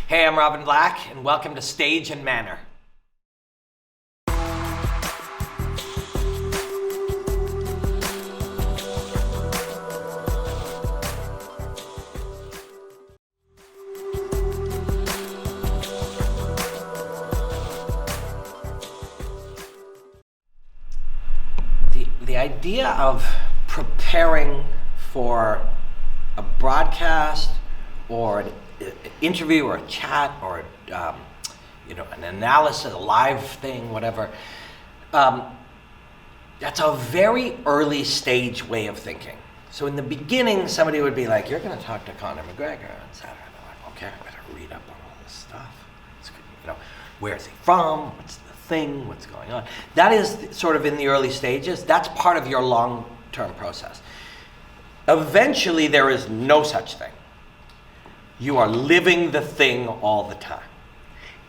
Hey, I'm Robin Black, and welcome to Stage and Manner. The idea of preparing for a broadcast or an interview or a chat or an analysis, a live thing, whatever, that's a very early stage way of thinking. So in the beginning, somebody would be like, you're going to talk to Conor McGregor on Saturday. I'm like, okay, I better read up on all this stuff. Where's he from? What's the thing? What's going on? That is sort of in the early stages. That's part of your long-term process. Eventually, there is no such thing. You are living the thing all the time.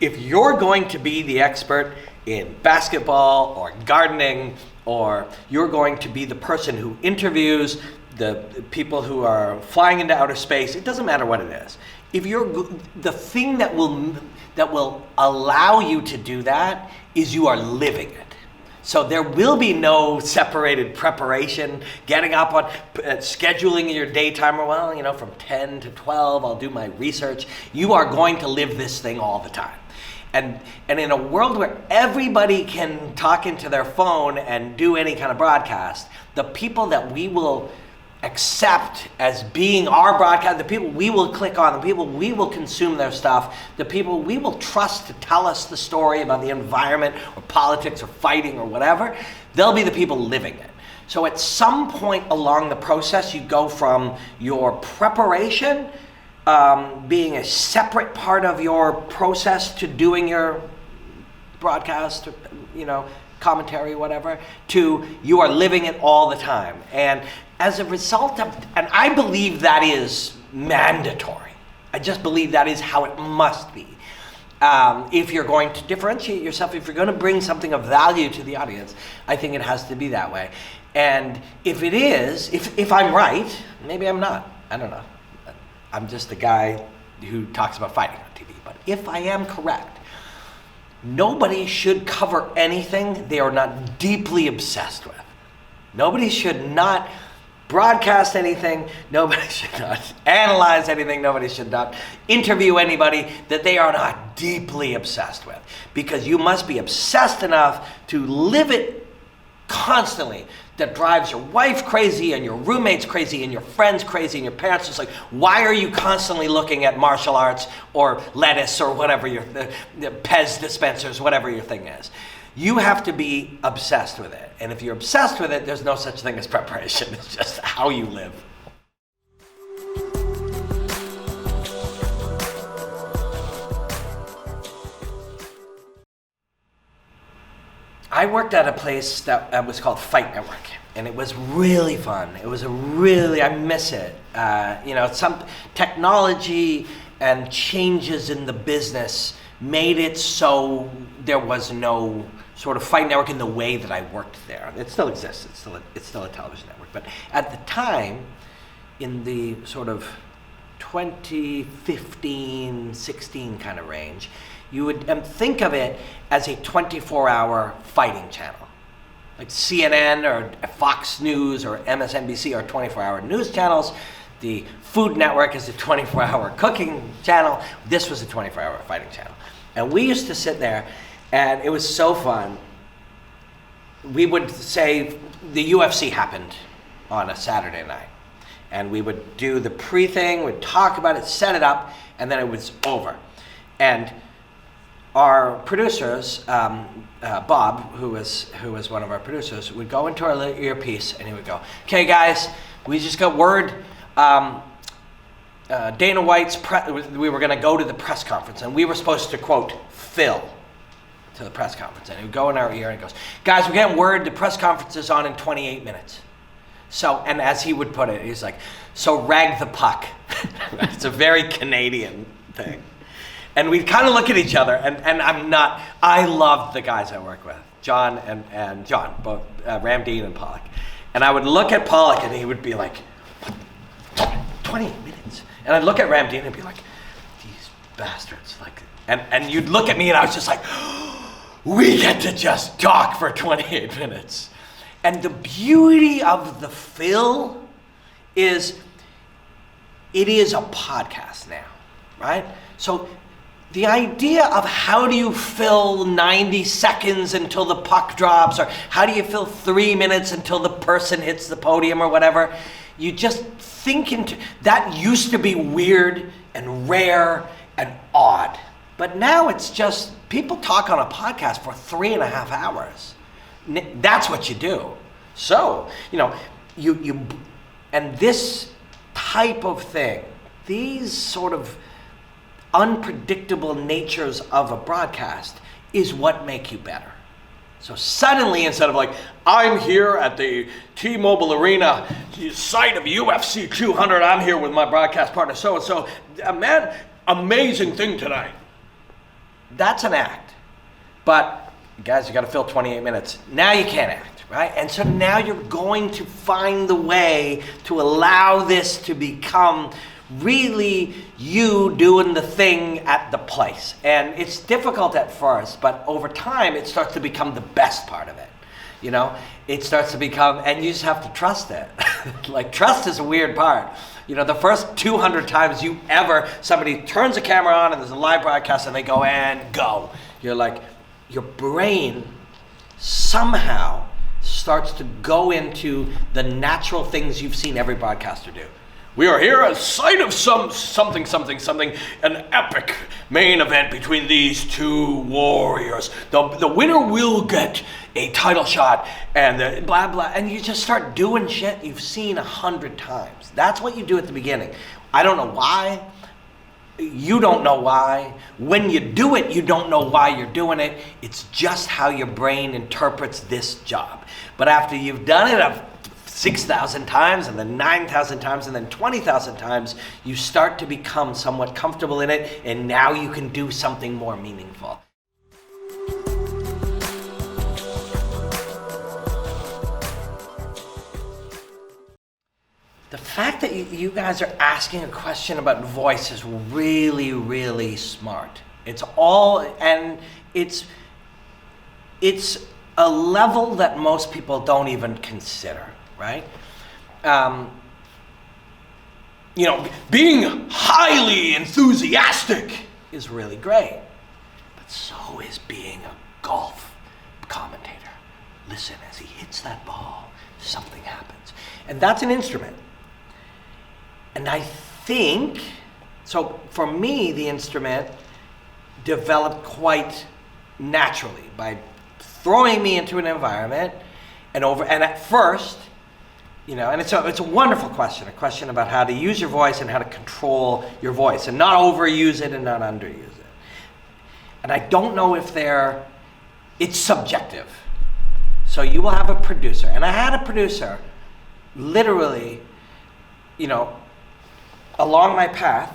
If you're going to be the expert in basketball or gardening, or you're going to be the person who interviews the people who are flying into outer space, it doesn't matter what it is. If you're the thing that will allow you to do that is you are living it. So there will be no separated preparation, getting up on, scheduling your day timer. Well, from 10 to 12, I'll do my research. You are going to live this thing all the time. And in a world where everybody can talk into their phone and do any kind of broadcast, the people that we will accept as being our broadcast, the people we will click on, the people we will consume their stuff, the people we will trust to tell us the story about the environment or politics or fighting or whatever, they'll be the people living it. So at some point along the process, you go from your preparation being a separate part of your process to doing your broadcast, commentary, whatever, to you are living it all the time. And as a result of, and I believe that is mandatory. I just believe that is how it must be. If you're going to differentiate yourself, if you're going to bring something of value to the audience, I think it has to be that way. And if it is, if I'm right, maybe I'm not. I don't know. I'm just a guy who talks about fighting on TV. But if I am correct, nobody should cover anything they are not deeply obsessed with. Nobody should not broadcast anything. Nobody should not analyze anything. Nobody should not interview anybody that they are not deeply obsessed with. Because you must be obsessed enough to live it constantly. That drives your wife crazy and your roommates crazy and your friends crazy and your parents just like, why are you constantly looking at martial arts or lettuce or whatever the Pez dispensers, whatever your thing is? You have to be obsessed with it. And if you're obsessed with it, there's no such thing as preparation. It's just how you live. I worked at a place that was called Fight Network, and it was really fun. I miss it. Some technology and changes in the business made it so there was no sort of Fight Network in the way that I worked there. It still exists. It's still a television network. But at the time, in the sort of 2015, 16 kind of range, you would think of it as a 24-hour fighting channel. Like CNN or Fox News or MSNBC are 24-hour news channels. The Food Network is a 24-hour cooking channel. This was a 24-hour fighting channel. And we used to sit there, and it was so fun. We would say the UFC happened on a Saturday night. And we would do the pre-thing, we'd talk about it, set it up, and then it was over. And our producers, Bob, who was one of our producers, would go into our little earpiece and he would go, okay guys, we just got word, Dana White's, we were gonna go to the press conference and we were supposed to quote, Phil, to the press conference. And he would go in our ear and he goes, guys, we're getting word the press conference is on in 28 minutes. So, and as he would put it, he's like, so rag the puck. It's a very Canadian thing. And we'd kind of look at each other, and I loved the guys I work with, John and John, both Ramdean and Pollock. And I would look at Pollock and he would be like, 28 minutes. And I'd look at Ramdean and be like, these bastards. Like, and you'd look at me and I was just like, we get to just talk for 28 minutes. And the beauty of the Phil is it is a podcast now, right? So the idea of how do you fill 90 seconds until the puck drops, or how do you fill 3 minutes until the person hits the podium or whatever, you just think into that. Used to be weird and rare and odd, but now it's just people talk on a podcast for 3.5 hours. That's what you do. So, you and this type of thing, these sort of unpredictable natures of a broadcast is what make you better. So suddenly, instead of like, I'm here at the T-Mobile Arena, site of UFC 200, I'm here with my broadcast partner so-and-so, man, amazing thing tonight. That's an act. But guys, you got to fill 28 minutes. Now you can't act, right? And so now you're going to find the way to allow this to become really you doing the thing at the place. And it's difficult at first, but over time it starts to become the best part of it. It starts to become, and you just have to trust it. Like, trust is a weird part. The first 200 times somebody turns a camera on and there's a live broadcast and they go and go. You're like, your brain somehow starts to go into the natural things you've seen every broadcaster do. We are here at site of something, an epic main event between these two warriors. The winner will get a title shot and blah, blah. And you just start doing shit you've seen 100 times. That's what you do at the beginning. I don't know why. You don't know why. When you do it, you don't know why you're doing it. It's just how your brain interprets this job. But after you've done it 6,000 times and then 9,000 times and then 20,000 times, you start to become somewhat comfortable in it, and now you can do something more meaningful. The fact that you guys are asking a question about voice is really, really smart. It's a level that most people don't even consider. Right? Being highly enthusiastic is really great, but so is being a golf commentator. Listen, as he hits that ball, something happens. And that's an instrument. And I think, so for me, the instrument developed quite naturally by throwing me into an environment and at first, and it's a wonderful question, a question about how to use your voice and how to control your voice and not overuse it and not underuse it. And I don't know if it's subjective. So you will have a producer. And I had a producer, literally, along my path.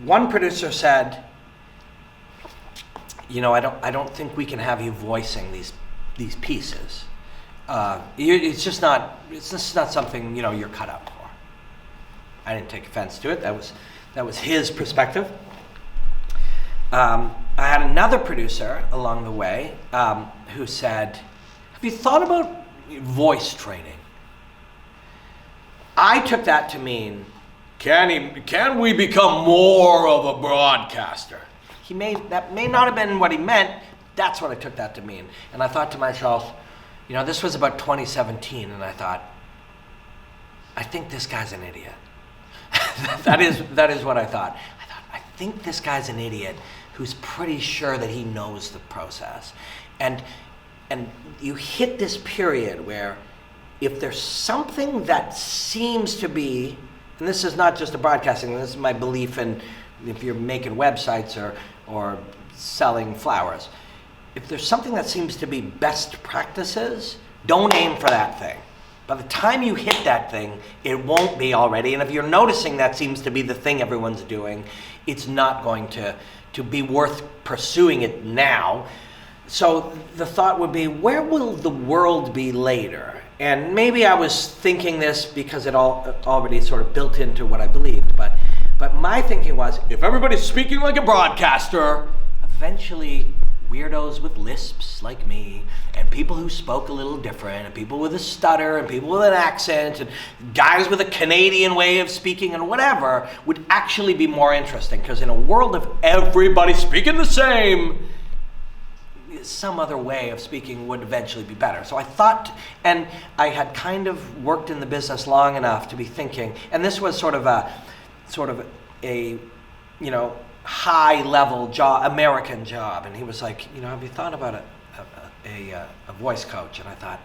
One producer said, I don't think we can have you voicing these pieces. It's just not something you're cut out for. I didn't take offense to it. That was his perspective. I had another producer along the way who said, "Have you thought about voice training?" I took that to mean, can we become more of a broadcaster? That may not have been what he meant. That's what I took that to mean. And I thought to myself, this was about 2017, and I thought, I think this guy's an idiot. That is what I thought. I think this guy's an idiot who's pretty sure that he knows the process. And you hit this period where if there's something that seems to be, and this is not just a broadcasting, this is my belief in if you're making websites or selling flowers, if there's something that seems to be best practices, don't aim for that thing. By the time you hit that thing, it won't be already. And if you're noticing that seems to be the thing everyone's doing, it's not going to be worth pursuing it now. So the thought would be, where will the world be later? And maybe I was thinking this because it already sort of built into what I believed, but But my thinking was, if everybody's speaking like a broadcaster, eventually weirdos with lisps like me, and people who spoke a little different, and people with a stutter, and people with an accent, and guys with a Canadian way of speaking, and whatever, would actually be more interesting. Because in a world of everybody speaking the same, some other way of speaking would eventually be better. So I thought, and I had kind of worked in the business long enough to be thinking, and this was sort of a high level job, American job. And he was like, have you thought about a voice coach? And I thought,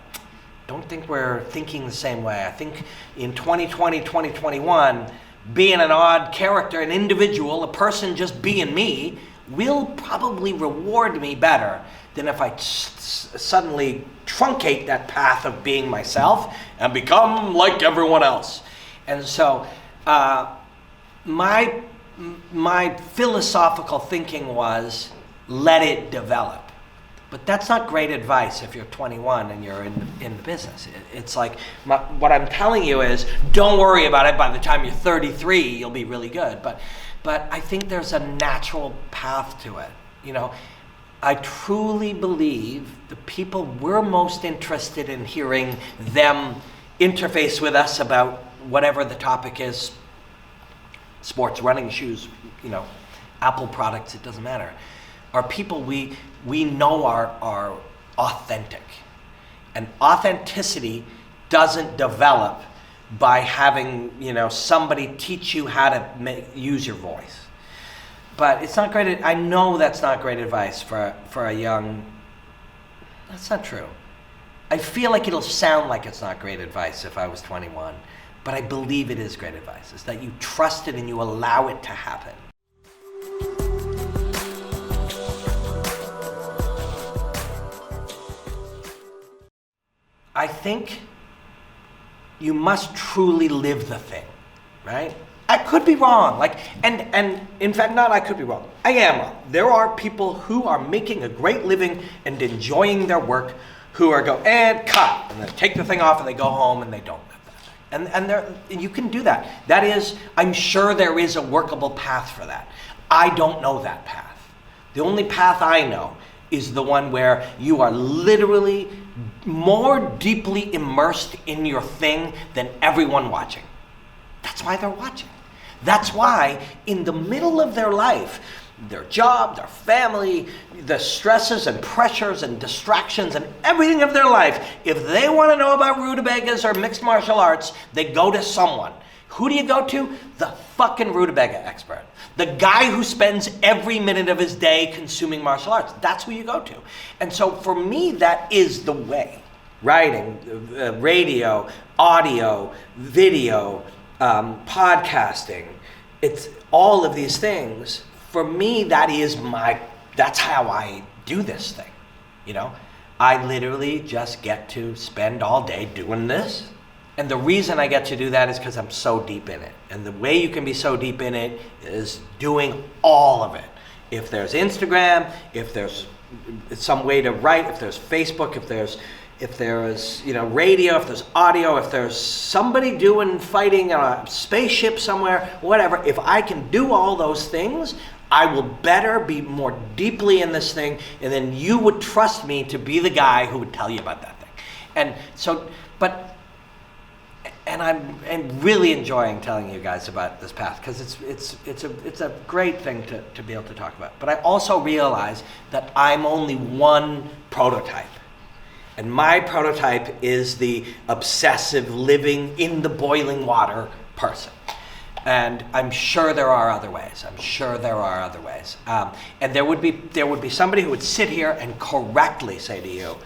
don't think we're thinking the same way. I think in 2020, 2021, being an odd character, an individual, a person just being me, will probably reward me better than if I suddenly truncate that path of being myself and become like everyone else. And so my philosophical thinking was, let it develop. But that's not great advice if you're 21 and you're in the business. It's like, what I'm telling you is, don't worry about it. By the time you're 33, you'll be really good. But I think there's a natural path to it. I truly believe the people we're most interested in hearing them interface with us about whatever the topic is, sports, running shoes, Apple products, it doesn't matter, are people we know are authentic. And authenticity doesn't develop by having, somebody teach you how to use your voice. But it's not great. I know that's not great advice for a young. That's not true. I feel like it'll sound like it's not great advice if I was 21, but I believe it is great advice. It's that you trust it and you allow it to happen. I think you must truly live the thing, right? I could be wrong, and in fact, not I could be wrong. I am wrong. There are people who are making a great living and enjoying their work who are and cut, and then take the thing off and they go home and they don't live that thing. And you can do that. That is, I'm sure there is a workable path for that. I don't know that path. The only path I know is the one where you are literally more deeply immersed in your thing than everyone watching. That's why they're watching. That's why in the middle of their life, their job, their family, the stresses and pressures and distractions and everything of their life, if they want to know about rutabagas or mixed martial arts, they go to someone. Who do you go to? The fucking rutabaga expert. The guy who spends every minute of his day consuming martial arts. That's who you go to. And so for me, that is the way. Writing, radio, audio, video, podcasting, it's all of these things. For me, that's how I do this thing. I literally just get to spend all day doing this. And the reason I get to do that is because I'm so deep in it. And the way you can be so deep in it is doing all of it. If there's Instagram, if there's some way to write, if there's Facebook, if there's radio, if there's audio, if there's somebody fighting on a spaceship somewhere, whatever, if I can do all those things, I will better be more deeply in this thing, and then you would trust me to be the guy who would tell you about that thing. And so, I'm really enjoying telling you guys about this path, because it's a great thing to be able to talk about. But I also realize that I'm only one prototype. And my prototype is the obsessive living in the boiling water person. And I'm sure there are other ways. And there would be somebody who would sit here and correctly say to you,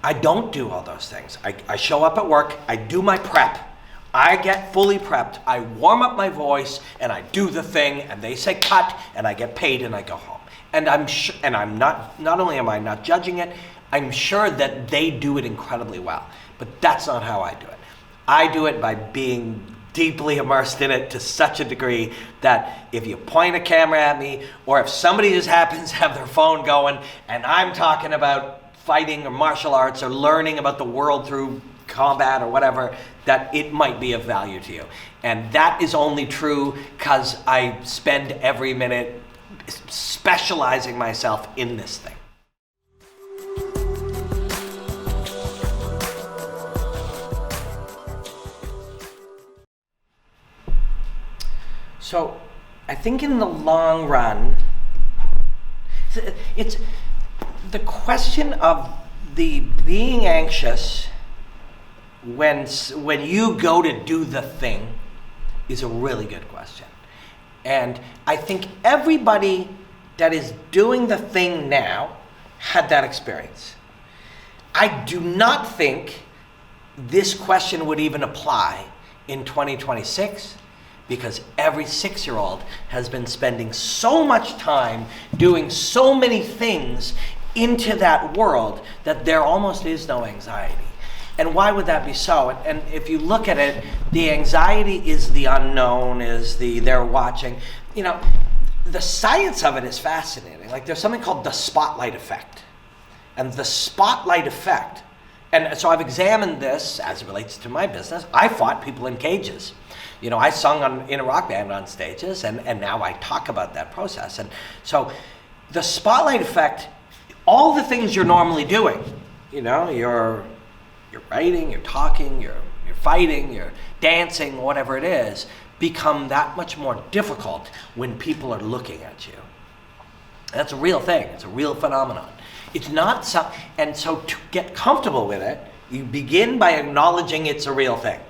I don't do all those things. I show up at work, I do my prep, I get fully prepped, I warm up my voice, and I do the thing, and they say cut, and I get paid, and I go home. And I'm not only am I not judging it, I'm sure that they do it incredibly well. But that's not how I do it. I do it by being deeply immersed in it to such a degree that if you point a camera at me, or if somebody just happens to have their phone going and I'm talking about fighting or martial arts or learning about the world through combat or whatever, that it might be of value to you. And that is only true because I spend every minute specializing myself in this thing. So I think in the long run, it's the question of the being anxious when you go to do the thing is a really good question. And I think everybody that is doing the thing now had that experience. I do not think this question would even apply in 2026 because every 6-year-old has been spending so much time doing so many things into that world that there almost is no anxiety. And why would that be so? And if you look at it, the anxiety is the unknown, they're watching. You know, the science of it is fascinating. Like there's something called the spotlight effect. And the spotlight effect, and so I've examined this as it relates to my business. I fought people in cages. You know, I sung in a rock band on stages, and now I talk about that process. And so the spotlight effect, all the things you're normally doing, you know, you're writing, you're talking, you're fighting, you're dancing, whatever it is, become that much more difficult when people are looking at you. That's a real thing. It's a real phenomenon. It's not and so to get comfortable with it, you begin by acknowledging it's a real thing,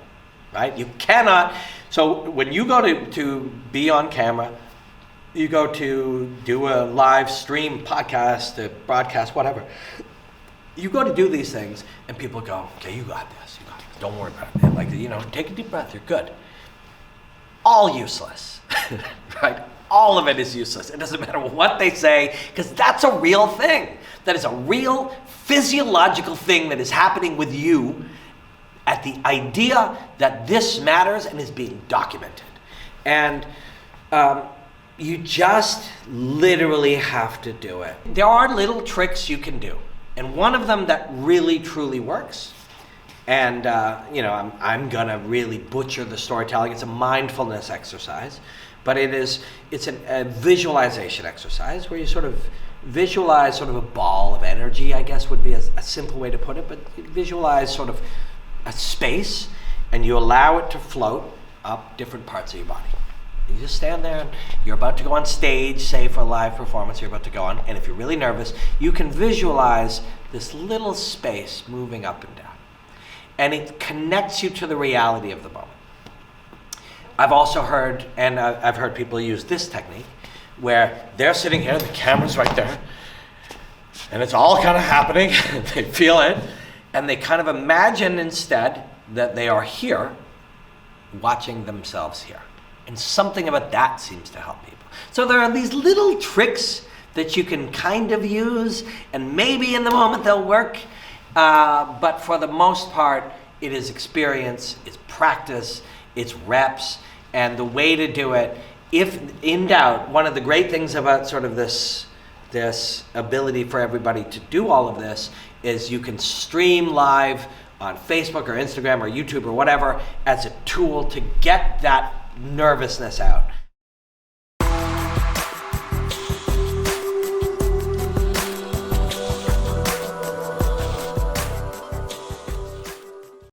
right? You cannot. So when you go to be on camera, you go to do a live stream podcast, a broadcast, whatever. You go to do these things and people go, okay, you got this. Don't worry about it. Like, you know, take a deep breath, you're good. All useless, right? All of it is useless. It doesn't matter what they say, because that's a real thing. That is a real physiological thing that is happening with you at the idea that this matters and is being documented. And you just literally have to do it. There are little tricks you can do. And one of them that really, truly works, and you know, I'm gonna really butcher the storytelling. It's a mindfulness exercise, but it's a visualization exercise where you sort of visualize sort of a ball of energy, I guess would be a simple way to put it, but you visualize sort of a space and you allow it to float up different parts of your body. You just stand there and you're about to go on stage, say for a live performance you're about to go on, and if you're really nervous, you can visualize this little space moving up and down. And it connects you to the reality of the moment. I've also heard, and I've heard people use this technique, where they're sitting here, the camera's right there, and it's all kind of happening, they feel it, and they kind of imagine instead that they are here, watching themselves here. And something about that seems to help people. So there are these little tricks that you can kind of use, and maybe in the moment they'll work, but for the most part, it is experience, it's practice, it's reps, and the way to do it, if in doubt, one of the great things about sort of this ability for everybody to do all of this is you can stream live on Facebook or Instagram or YouTube or whatever as a tool to get that nervousness out.